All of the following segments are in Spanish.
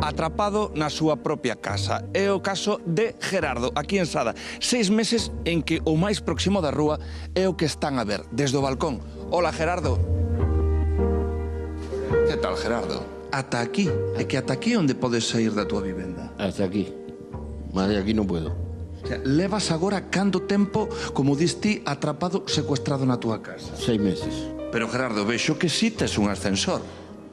atrapado na súa propia casa. É o caso de Gerardo, aquí en Sada. 6 meses en que o máis próximo da rúa é o que están a ver desde o balcón. Hola, Gerardo. Que tal, Gerardo? Ata aquí. É que ata aquí onde podes sair da túa vivenda. Hasta aquí. Más de aquí no puedo. O sea, levas agora canto tempo, como diste, atrapado, secuestrado na túa casa? 6 meses. Pero, Gerardo, vexo que sí tes un ascensor.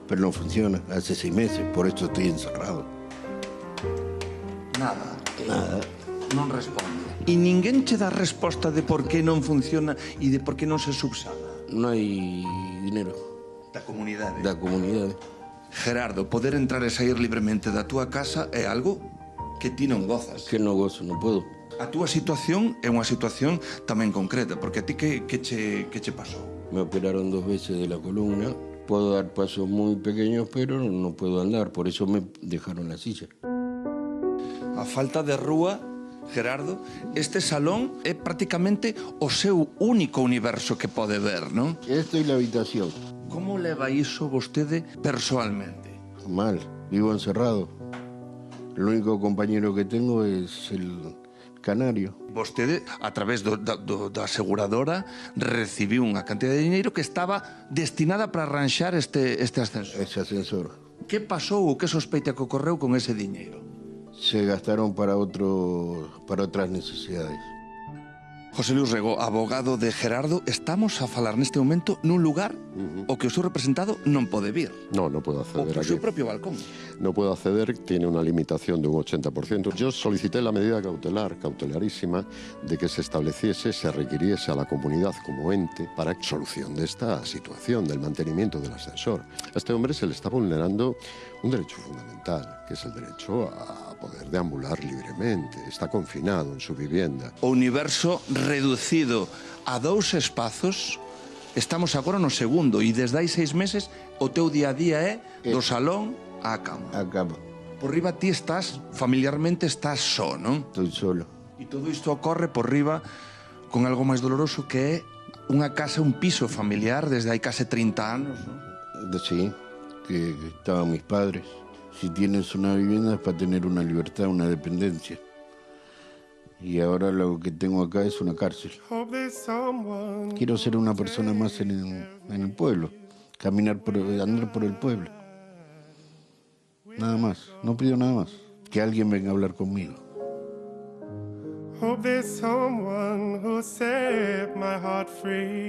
Pero no funciona. Hace 6 meses. Por esto estoy encerrado. Nada. Nada. Non responde. E ninguén che dá resposta de por que non funciona e de por que non se subsana? No hay dinero. Da comunidade. Da comunidad. Gerardo, poder entrar e sair libremente da túa casa é algo que ti non gozas. Que no gozo, no puedo. A túa situación é unha situación tamén concreta, porque a ti que che pasou? Me operaron 2 veces de la columna. Puedo dar pasos muy pequeños, pero no puedo andar. Por eso me dejaron la silla. A falta de rúa, Gerardo, este salón é prácticamente o seu único universo que pode ver, non? Esto y la habitación. Como leva iso vostede persoalmente? Mal. Vivo encerrado. El único compañero que tengo es el canario. Vostede, a través da aseguradora, recibiu unha cantidad de dinheiro que estaba destinada para arranxar este ascensor. Ese ascensor. Que pasou ou que sospeita que ocorreu con ese diñeiro? Se gastaron para otras necesidades. José Luis Rego, abogado de Gerardo, estamos a falar neste momento nun lugar o que o seu representado non pode vir. No, no puedo O acceder por aquí. seu propio balcón. No puedo acceder, tiene una limitación de un 80%. Yo solicité la medida cautelarísima, de que se estableciese, se requiriese a la comunidad como ente para solución de esta situación, del mantenimiento del ascensor. A este hombre se le está vulnerando un derecho fundamental, que es el derecho a poder deambular libremente. Está confinado en su vivienda. O universo reducido a 2 espazos, estamos agora no segundo, e desde hai 6 meses o teu día a día é do salón á cama. A cama. Por riba ti estás, familiarmente estás só, non? Estoy solo. E todo isto ocorre por riba con algo máis doloroso que é unha casa, un piso familiar desde hai case 30 anos, non? Sí, que estaban mis padres. Si tienes una vivienda es para tener una libertad, una dependencia. Y ahora lo que tengo acá es una cárcel. Quiero ser una persona más en el pueblo, andar por el pueblo. Nada más, no pido nada más. Que alguien venga a hablar conmigo. Hope there's someone who'll set my heart free.